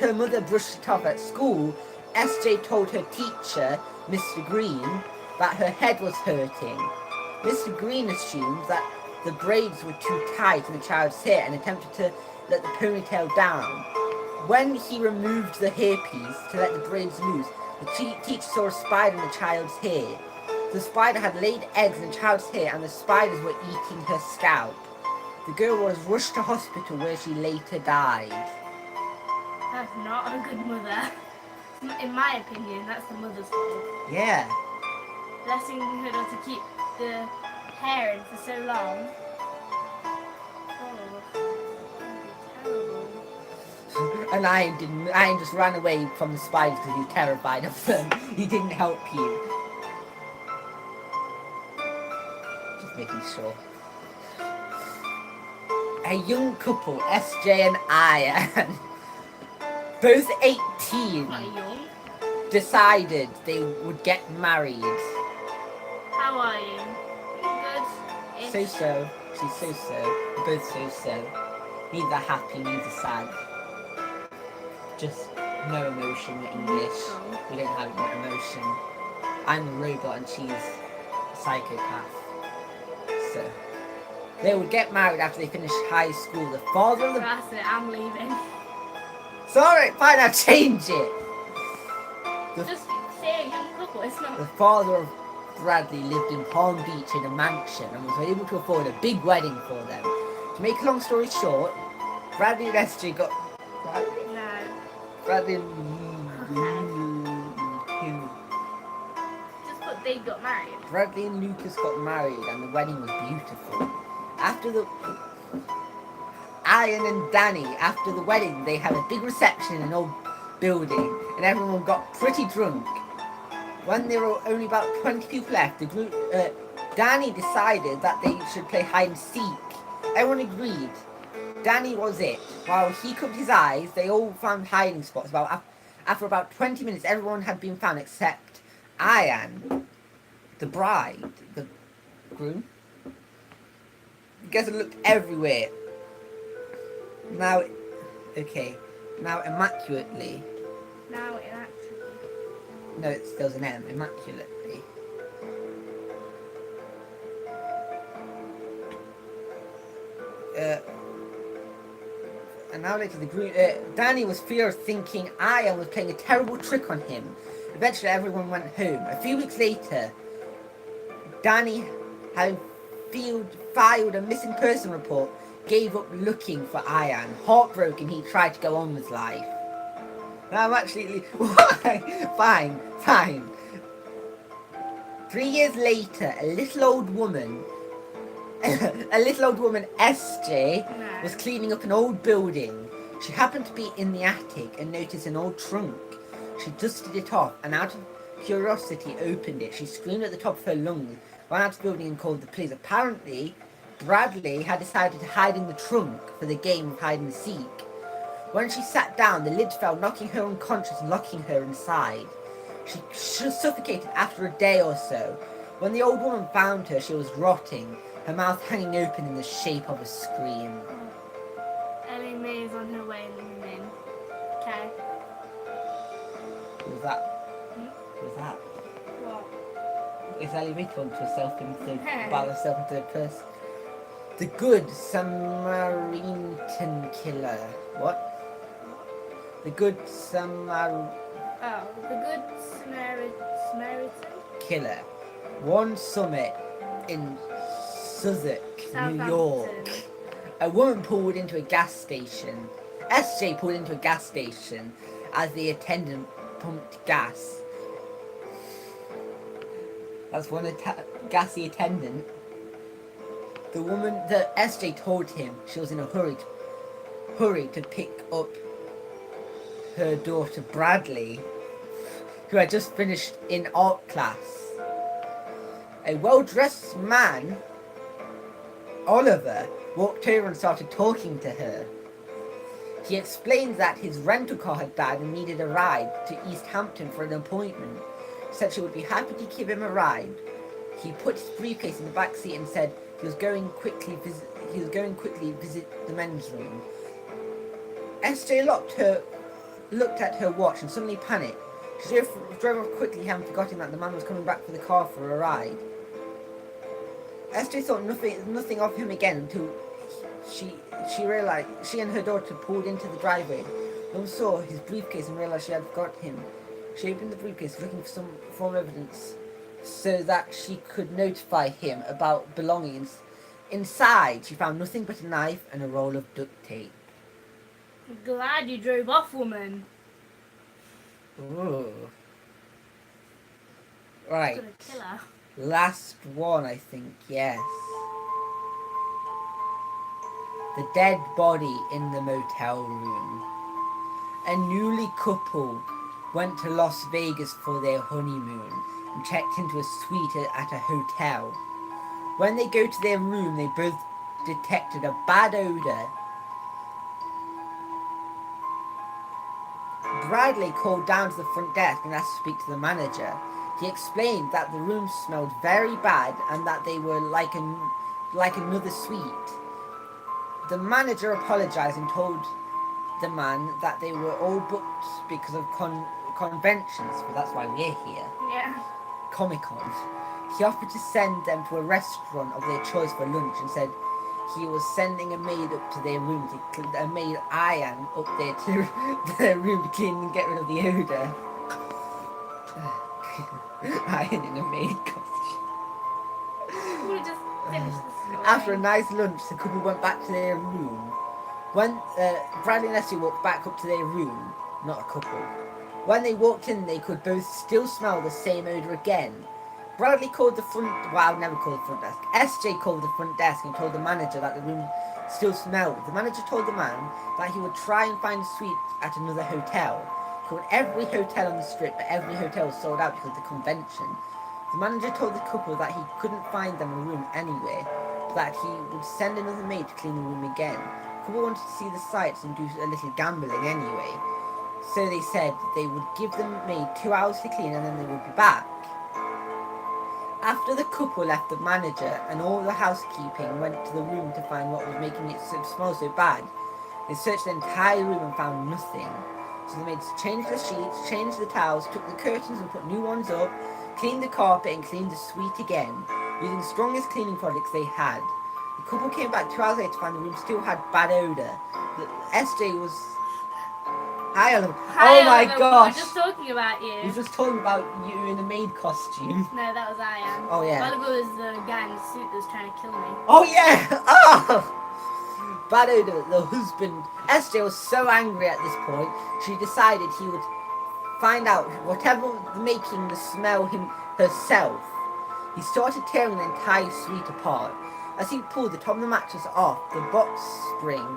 S1: Her mother brushed it off at school. SJ told her teacher, Mr. Green, that her head was hurting. Mr. Green assumed that the braids were too tight in the child's hair and attempted to let the ponytail down. When he removed the hairpiece to let the braids loose, the teacher saw a spider in the child's hair. The spider had laid eggs in the child's hair and the spiders were eating her scalp. The girl was rushed to hospital where she later died.
S2: That's not a good mother. In my opinion, that's the mother's fault.
S1: Yeah.
S2: Letting her daughter keep the hair in for so long. Oh, that'd be terrible.
S1: And Ian just ran away from the spiders because he was terrified of them. He didn't help you. Just making sure. A young couple, SJ and Ian, both 18,
S2: Not young.
S1: decided they would get married.
S2: How are you? Good.
S1: So-so. She's so-so. They're both so-so. Neither happy, neither sad. Just no emotion in English. We don't have no emotion. I'm a robot and she's a psychopath. So, they would get married after they finished high school. The father of the...
S2: That's it, I'm leaving.
S1: Sorry, fine, I'll change it.
S2: Just say a young couple, it's not.
S1: The father of Bradley lived in Palm Beach in a mansion and was able to afford a big wedding for them. To make a long story short, Bradley and SJ got...
S2: No.
S1: Bradley and...
S2: Just put they got married.
S1: Bradley and Lucas got married and the wedding was beautiful. After the... Ian and Danny, after the wedding, they had a big reception in an old building and everyone got pretty drunk. When there were only about 20 people left, the group... Danny decided that they should play hide and seek. Everyone agreed. Danny was it. While he covered his eyes, they all found hiding spots. After about 20 minutes, everyone had been found except Ian, the bride, the groom. You guys looked everywhere. Now, okay. Now, immaculately.
S2: Now it actually.
S1: No, there's an M. Immaculately. And now later the group, Danny was fear of thinking Ian was playing a terrible trick on him. Eventually everyone went home. A few weeks later, Danny, having filed a missing person report, gave up looking for Ian. Heartbroken, he tried to go on with life. And I'm actually... Fine. 3 years later, a little old woman, SJ, was cleaning up an old building. She happened to be in the attic and noticed an old trunk. She dusted it off and out of curiosity opened it. She screamed at the top of her lungs, ran out of the building and called the police. Apparently, Bradley had decided to hide in the trunk for the game of hide and seek. When she sat down, the lid fell, knocking her unconscious and locking her inside. She suffocated after a day or so. When the old woman found her, she was rotting, her mouth hanging open in the shape of a scream.
S2: Ellie Mae is on her way in. Okay.
S1: Who was that? Who was that?
S2: What?
S1: Is Ellie Mae talking to herself in third person? The Good Samaritan Killer. What? The Good Samaritan
S2: Oh, the Good Samaritan?
S1: Killer. One summit in Southwark, New
S2: Southampton.
S1: York. A woman pulled into a gas station. SJ pulled into a gas station as the attendant pumped gas. That's one gassy attendant. The SJ told him she was in a hurry to pick up her daughter Bradley, who had just finished in art class. A well-dressed man, Oliver, walked over and started talking to her. He explained that his rental car had died and needed a ride to East Hampton for an appointment. Said she would be happy to give him a ride. He put his briefcase in the back seat and said he was going quickly visit the men's room. SJ looked at her watch and suddenly panicked. She drove off quickly, having forgotten that the man was coming back for the car for a ride. SJ thought nothing of him again until she realized she and her daughter pulled into the driveway. Mum saw his briefcase and realized she had forgotten him. She opened the briefcase looking for some form of evidence so that she could notify him about belongings. Inside, she found nothing but a knife and a roll of duct tape.
S2: Glad you drove off, woman.
S1: Ooh. Right.
S2: Gonna kill her.
S1: Last one, I think, yes. The dead body in the motel room. A newly couple went to Las Vegas for their honeymoon and checked into a suite at a hotel. When they go to their room, they both detected a bad odor. Bradley called down to the front desk and asked to speak to the manager. He explained that the room smelled very bad and that they were like another suite. The manager apologized and told the man that they were all booked because of conventions, but that's why we're here.
S2: Yeah.
S1: Comic-Con. He offered to send them to a restaurant of their choice for lunch and said he was sending a maid up to their room a maid Ian up there to their room to clean and get rid of the odor. Ian in a maid costume.
S2: We just finished the story.
S1: After a nice lunch, the couple went back to their room. When Bradley and Leslie walked back up to their room, not a couple. When they walked in, they could both still smell the same odor again. Bradley called the front, never called the front desk. SJ called the front desk and told the manager that the room still smelled. The manager told the man that he would try and find a suite at another hotel. He called every hotel on the strip, but every hotel was sold out because of the convention. The manager told the couple that he couldn't find them a room anywhere, but that he would send another maid to clean the room again. The couple wanted to see the sights and do a little gambling anyway. So they said they would give the maid 2 hours to clean and then they would be back. After the couple left, the manager and all the housekeeping went to the room to find what was making it smell so bad. They searched the entire room and found nothing. So the maids changed the sheets, changed the towels, took the curtains and put new ones up, cleaned the carpet and cleaned the suite again, using the strongest cleaning products they had. The couple came back 2 hours later to find the room still had bad odour. SJ was... Hi, Oliver.
S2: Hi,
S1: Oh my
S2: Oliver,
S1: gosh!
S2: We were just talking about you.
S1: We were just talking about you in a maid costume.
S2: No, that was Ian.
S1: Oh yeah.
S2: Oliver was the guy in the suit that was trying to kill me.
S1: Oh yeah! Oh! Bad odor, the husband. SJ was so angry at this point, she decided he would find out whatever was making the smell herself. He started tearing the entire suite apart. As he pulled the top of the mattress off the box spring,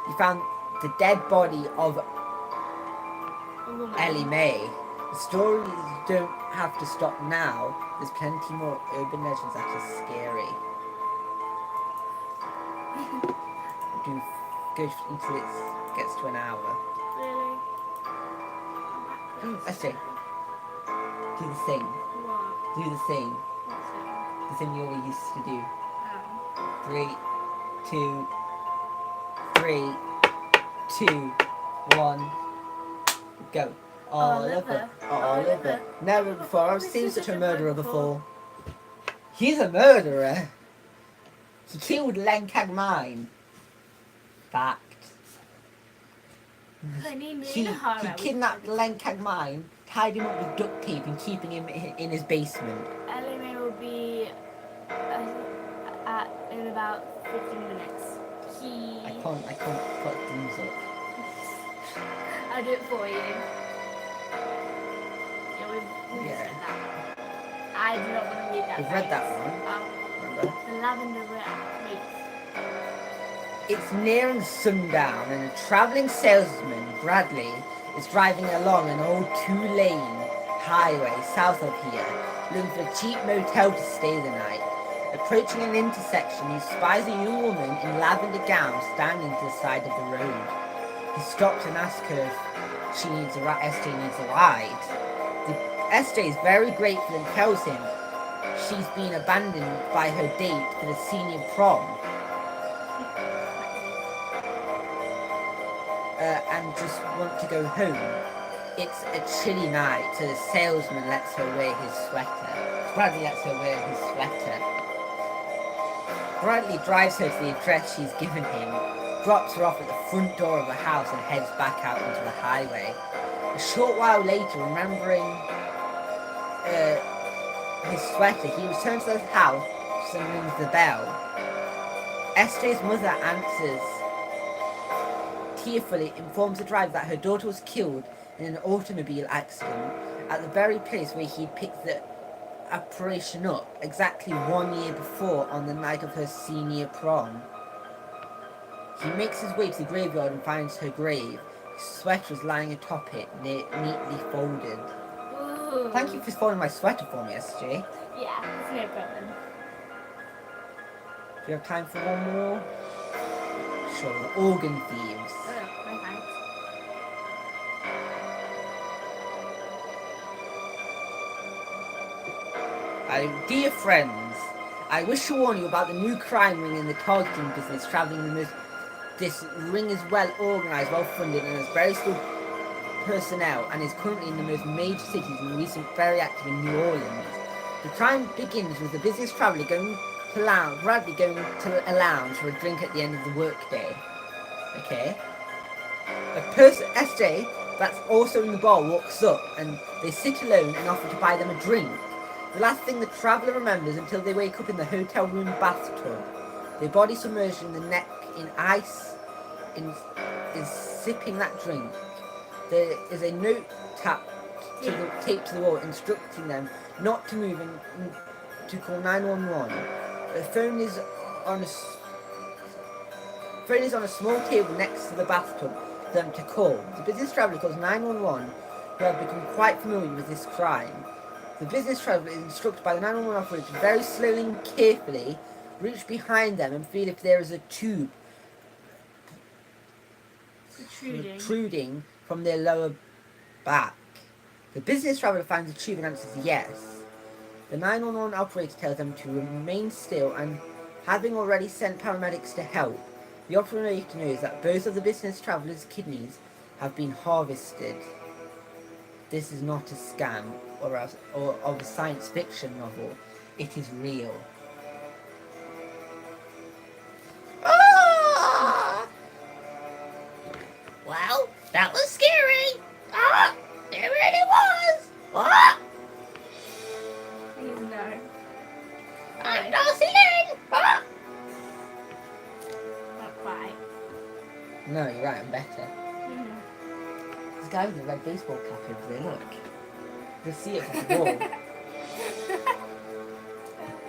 S1: he found the dead body of Ellie Mae. The stories don't have to stop now. There's plenty more urban legends that are scary. Do go until it gets to an hour.
S2: Really?
S1: I say, do the thing.
S2: What?
S1: Do the thing.
S2: What's it?
S1: The thing you always used to do.
S2: Oh.
S1: 3, 2, 1, go. Oliver, Oliver. Never before I've seen such a murderer before. He's a murderer. He killed Len Cagmine. Fact. He kidnapped Len Cagmine, tied him up with duct tape and keeping him in his basement.
S2: Ellie Mae will be in about 15 minutes.
S1: I can't put things up.
S2: I'll do it for you. We've
S1: Yeah.
S2: said that. I do not want to read that.
S1: We've read that one. Remember?
S2: The lavender place.
S1: It's nearing sundown and a travelling salesman, Bradley, is driving along an old 2-lane highway south of here, looking for a cheap motel to stay the night. Approaching an intersection, he spies a young woman in lavender gown standing to the side of the road. He stops and asks her if she needs SJ needs a ride. SJ is very grateful and tells him she's been abandoned by her date for the senior prom. And just want to go home. It's a chilly night, so the salesman lets her wear his sweater. Bradley lets her wear his sweater. Bradley drives her to the address she's given him, drops her off at the front door of the house and heads back out into the highway. A short while later, remembering his sweater, he returns to the house and rings the bell. SJ's mother answers tearfully, informs the driver that her daughter was killed in an automobile accident at the very place where he picked the operation up exactly 1 year before on the night of her senior prom. He makes his way to the graveyard and finds her grave. His sweater is lying atop it, neatly folded.
S2: Ooh.
S1: Thank you for folding my sweater for me, SJ.
S2: Yeah, it's no problem.
S1: Do you have time for one more? Sure, the organ thieves.
S2: Oh, no thanks.
S1: Dear friends, I wish to warn you about the new crime ring in the targeting business travelling the most. This ring is well organised, well funded, and has very skilled personnel, and is currently in the most major cities and recently very active in New Orleans. The crime begins with a business traveller Bradley going to a lounge for a drink at the end of the workday. Okay. A person, SJ, that's also in the bar, walks up, and they sit alone and offer to buy them a drink. The last thing the traveller remembers until they wake up in the hotel room bathtub. Their body submerged in the neck in ice is sipping that drink. There is a note taped to the wall instructing them not to move and to call 911. The phone is on a small table next to the bathtub for them to call. The business traveller calls 911, who have become quite familiar with this crime. The business traveller is instructed by the 911 operator to very slowly and carefully reach behind them and feel if there is a tube protruding from their lower back. The business traveller finds the tube and answers yes. The 911 operator tells them to remain still, and having already sent paramedics to help, the operator knows that both of the business traveller's kidneys have been harvested. This is not a scam or of a science fiction novel. It is real. Ah! Well, that was scary. Ah, it really was. Ah!
S2: Please no.
S1: I'm Darcy Lynn. Ah!
S2: Not quite.
S1: No, you're right. I'm better.
S2: Mm.
S1: This guy with the red baseball cap over there. Look. You can see it from the wall.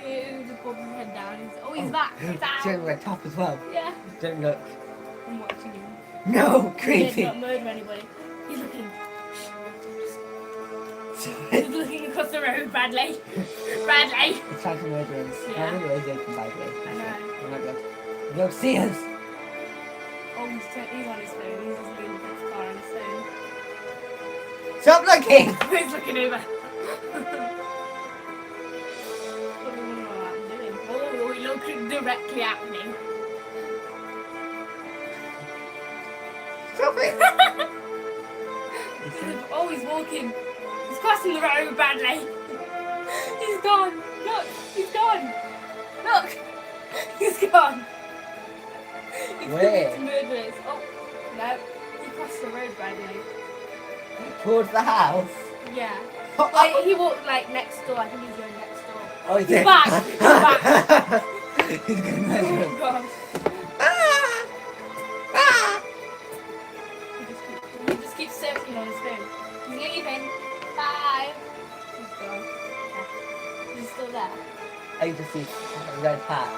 S2: Ew, just bobbing his head down. He's back. He's
S1: He's
S2: out.
S1: wearing a red top as well.
S2: Yeah.
S1: Don't look.
S2: I'm watching him.
S1: No,
S2: He
S1: creepy.
S2: did not murder anybody. He's looking. He's looking across the road, Bradley. Bradley.
S1: He's trying to murder us.
S2: Yeah.
S1: No, the door's open, by the way.
S2: I know.
S1: He might be able to. He'll be able to see us.
S2: Oh, he's on his phone. He's just leaning against the car on his phone.
S1: Stop looking!
S2: He's looking over. What do you know I'm doing? Oh, he looked directly at me.
S1: Stop it!
S2: Oh, he's walking. He's crossing the road, Bradley. He's gone. Look, he's gone. Look, he's gone. He's
S1: Where?
S2: coming to murder us. Oh, no. He crossed the road, Bradley.
S1: Towards the house.
S2: Yeah.
S1: Oh,
S2: Like, he walked like next door. I think he's going next door.
S1: oh, he's
S2: He's
S1: there.
S2: back. He's back.
S1: He's gonna murder
S2: Oh
S1: us.
S2: god.
S1: Ah! Ah!
S2: He just keeps circling on his phone. He's leaving. Bye. He's gone. Yeah. He's still there.
S1: I just see a red hat.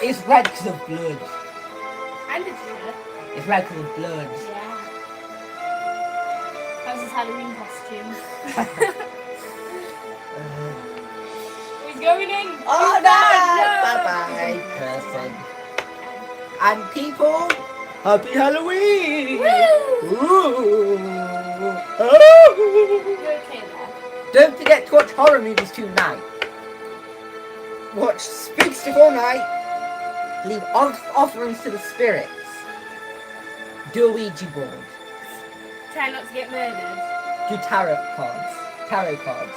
S1: It's red because of blood.
S2: And his shirt.
S1: It's red because of blood.
S2: Yeah. That was his Halloween costume. He's going in.
S1: Oh
S2: He's
S1: no!
S2: gone.
S1: Bye bye, person. And people, happy Halloween!
S2: Woo!
S1: Ooh.
S2: You're okay there.
S1: Don't forget to watch horror movies tonight. Watch Spooky Stuff all night. Leave offerings to the spirits. Do a Ouija board.
S2: Try not to get murdered.
S1: Do tarot cards. Tarot cards.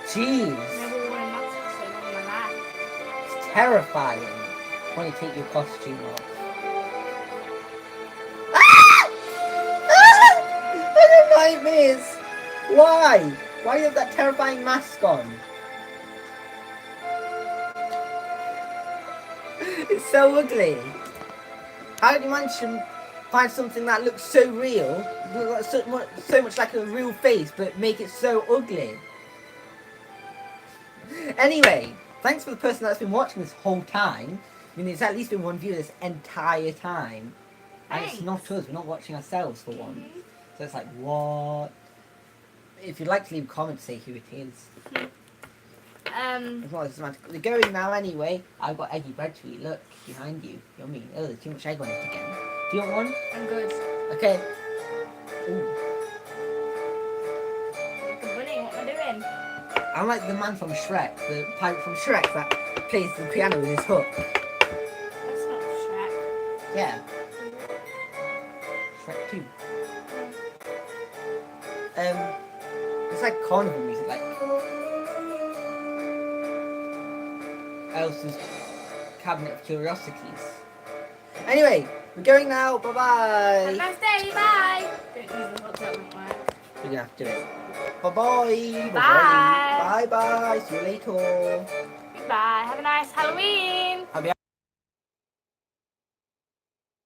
S1: Jeez,
S2: Never worn a mask so long in my life.
S1: it's terrifying when you take your costume off. I have nightmares. Why? Why do you have that terrifying mask on? It's so ugly. How did you manage to find something that looks so real, so much like a real face, but make it so ugly? Anyway, thanks for the person that's been watching this whole time. I mean, there's at least been one viewer this entire time. And it's
S2: Thanks.
S1: not us, we're not watching ourselves for once. So it's like, what? If you'd like to leave a comment, say who it is. As well, it doesn't matter. We're going now anyway. I've got eggy bread to eat. Look, behind you. Yummy. Oh, there's too much egg on it again. Do you want one?
S2: I'm good.
S1: Okay. Ooh.
S2: Good bunny, what am I doing?
S1: I'm like the man from Shrek, the pirate from Shrek that plays the piano with his hook.
S2: That's not Shrek.
S1: Yeah. Shrek 2. It's like carnival music, like Elsa's Cabinet of Curiosities. Anyway, we're going now. Bye
S2: Have a
S1: bye.
S2: nice day, bye! Don't use the hook, that won't work.
S1: We're gonna have to do it. Bye bye.
S2: Bye.
S1: Bye bye. See you later.
S2: Goodbye, have a nice Halloween!
S1: I'll be